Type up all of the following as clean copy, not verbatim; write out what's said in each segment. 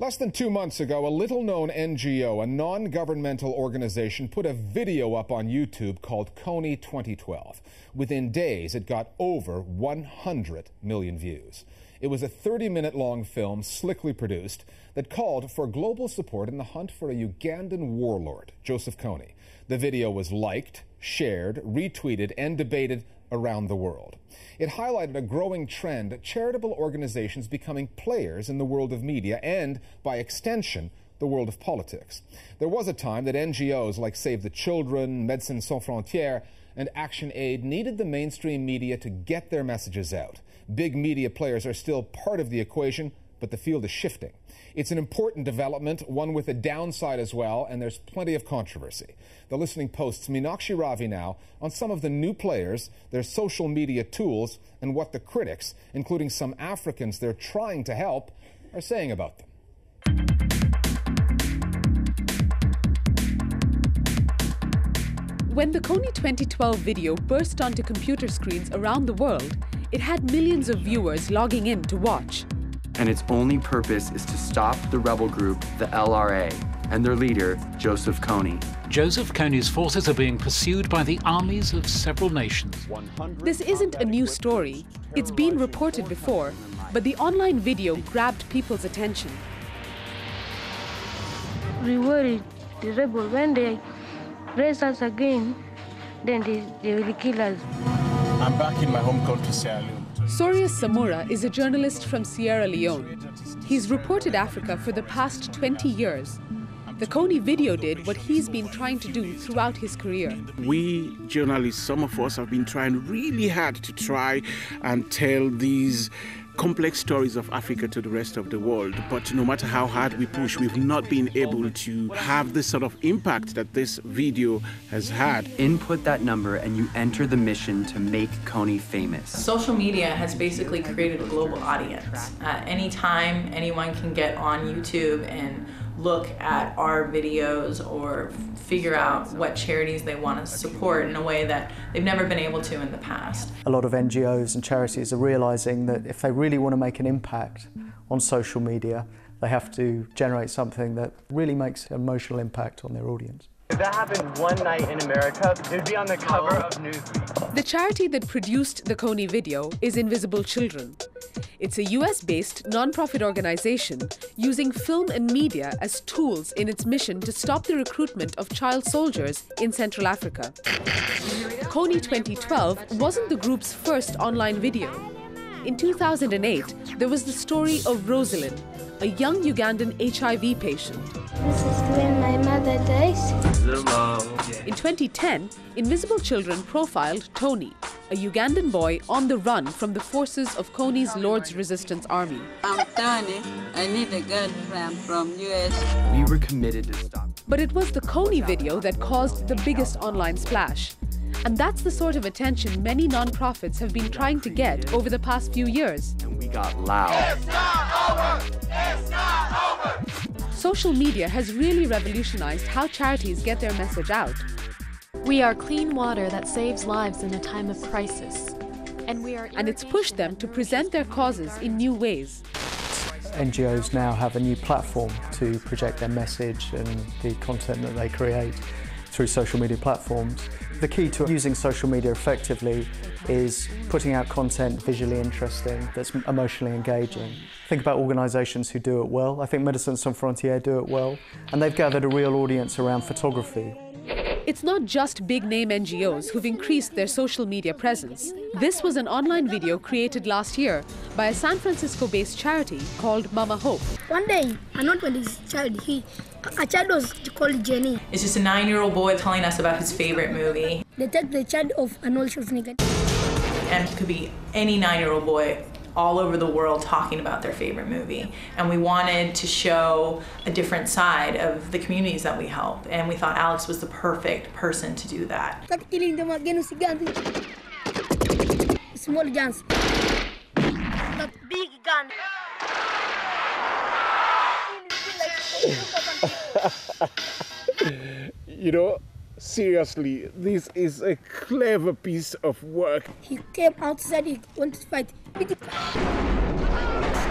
Less than 2 months ago, a little-known NGO, a non-governmental organization, put a video up on YouTube called Kony 2012. Within days, it got over 100 million views. It was a 30-minute-long film, slickly produced, that called for global support in the hunt for a Ugandan warlord, Joseph Kony. The video was liked, shared, retweeted, and debated around the world. It highlighted a growing trend, charitable organizations becoming players in the world of media and, by extension, the world of politics. There was a time that NGOs like Save the Children, Médecins Sans Frontières, and Action Aid needed the mainstream media to get their messages out. Big media players are still part of the equation, but the field is shifting. It's an important development, one with a downside as well, and there's plenty of controversy. The Listening Post's Meenakshi Ravi now on some of the new players, their social media tools, and what the critics, including some Africans they're trying to help, are saying about them. When the Kony 2012 video burst onto computer screens around the world, it had millions of viewers logging in to watch. And its only purpose is to stop the rebel group, the LRA, and their leader, Joseph Kony. Joseph Kony's forces are being pursued by the armies of several nations. This isn't a new story. It's been reported before, but the online video grabbed people's attention. We worried the rebel, when they raise us again, then they will kill us. I'm back in my home country, Sierra Leone. Sorius Samura is a journalist from Sierra Leone. He's reported Africa for the past 20 years. The Kony video did what he's been trying to do throughout his career. We journalists, some of us have been trying really hard to try and tell these complex stories of Africa to the rest of the world. But no matter how hard we push, we've not been able to have the sort of impact that this video has had. Input that number and you enter the mission to make Kony famous. Social media has basically created a global audience. Anytime anyone can get on YouTube and look at our videos or figure out what charities they want to support in a way that they've never been able to in the past. A lot of NGOs and charities are realizing that if they really want to make an impact on social media, they have to generate something that really makes an emotional impact on their audience. If that happened one night in America, it would be on the cover of Newsweek. The charity that produced the Kony video is Invisible Children. It's a US-based non-profit organization using film and media as tools in its mission to stop the recruitment of child soldiers in Central Africa. Kony 2012 wasn't the group's first online video. In 2008, there was the story of Rosalind, a young Ugandan HIV patient. This is when my mother dies. In 2010, Invisible Children profiled Tony, a Ugandan boy on the run from the forces of Kony's Lord's Resistance Army. I'm Tony. I need a girlfriend from US. We were committed to stop. But it was the Kony video that caused the biggest online splash. And that's the sort of attention many non-profits have been trying to get over the past few years. And we got loud. It's not over! It's not over! Social media has really revolutionized how charities get their message out. We are clean water that saves lives in a time of crisis. And it's pushed them to present their causes in new ways. NGOs now have a new platform to project their message and the content that they create through social media platforms. The key to using social media effectively is putting out content visually interesting, that's emotionally engaging. Think about organisations who do it well. I think Médecins Sans Frontières do it well, and they've gathered a real audience around photography. It's not just big-name NGOs who've increased their social media presence. This was an online video created last year by a San Francisco-based charity called Mama Hope. One day, I not with this child, a child was called Jenny. It's just a 9-year-old boy telling us about his favorite movie. They take the child of Arnold Schwarzenegger. And it could be any 9-year-old boy all over the world talking about their favorite movie. And we wanted to show a different side of the communities that we help. And we thought Alex was the perfect person to do that. Start killing them again with guns. Small guns. Not big gun. You know, seriously, this is a clever piece of work. He came outside, he wanted to fight.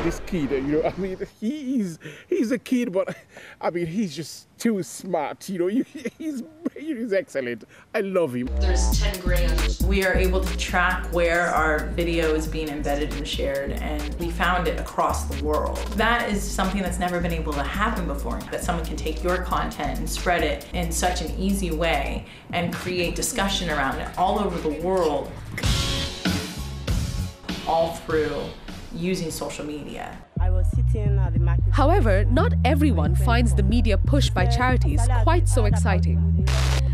this kid, I mean, he's a kid, but I mean, he's just too smart, he's excellent. I love him. There's 10 grand. We are able to track where our video is being embedded and shared, and we found it across the world. That is something that's never been able to happen before, that someone can take your content and spread it in such an easy way and create discussion around it all over the world, all through using social media. However, not everyone finds the media push by charities quite so exciting.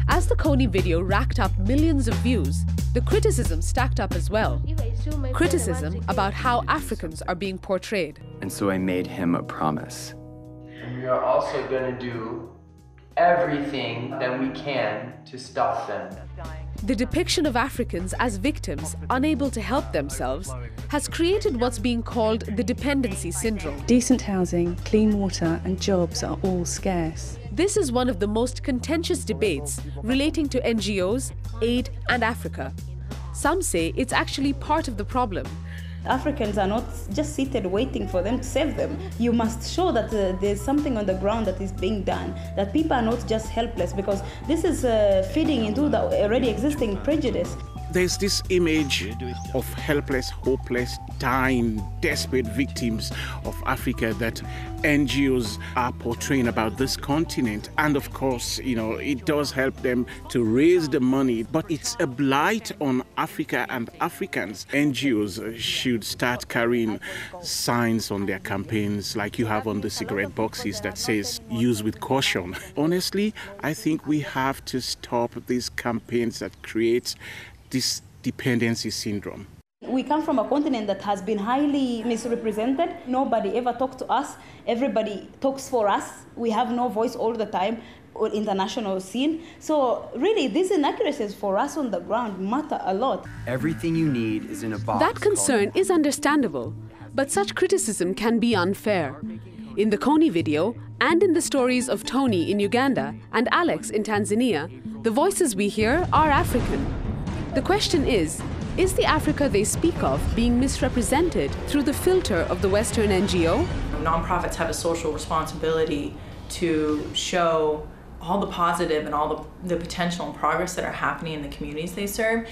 As the Kony video racked up millions of views, the criticism stacked up as well. Criticism about how Africans are being portrayed. And so I made him a promise. And we are also going to do everything that we can to stop them. The depiction of Africans as victims unable to help themselves has created what's being called the dependency syndrome. Decent housing, clean water and jobs are all scarce. This is one of the most contentious debates relating to NGOs, aid and Africa. Some say it's actually part of the problem. Africans are not just seated waiting for them to save them. You must show that there's something on the ground that is being done, that people are not just helpless, because this is feeding into the already existing prejudice. There's this image of helpless, hopeless, dying, desperate victims of Africa that NGOs are portraying about this continent. And of course, it does help them to raise the money, but it's a blight on Africa and Africans. NGOs should start carrying signs on their campaigns like you have on the cigarette boxes that says, use with caution. Honestly, I think we have to stop these campaigns that create this dependency syndrome. We come from a continent that has been highly misrepresented. Nobody ever talked to us. Everybody talks for us. We have no voice all the time on international scene. So really, these inaccuracies for us on the ground matter a lot. Everything you need is in a box. That concern is understandable, but such criticism can be unfair. In the Kony video, and in the stories of Tony in Uganda and Alex in Tanzania, the voices we hear are African. The question is the Africa they speak of being misrepresented through the filter of the Western NGO? Nonprofits have a social responsibility to show all the positive and all the potential and progress that are happening in the communities they serve,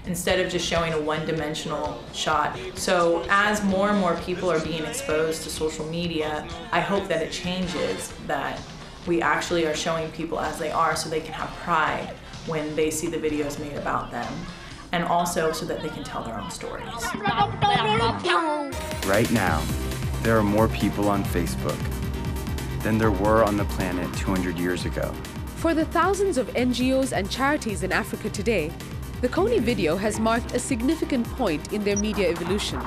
instead of just showing a one-dimensional shot. So as more and more people are being exposed to social media, I hope that it changes, that we actually are showing people as they are so they can have pride when they see the videos made about them, and also so that they can tell their own stories. Right now, there are more people on Facebook than there were on the planet 200 years ago. For the thousands of NGOs and charities in Africa today, the Kony video has marked a significant point in their media evolution.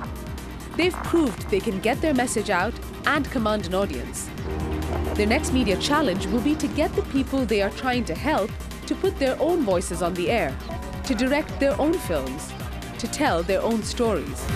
They've proved they can get their message out and command an audience. Their next media challenge will be to get the people they are trying to help to put their own voices on the air, to direct their own films, to tell their own stories.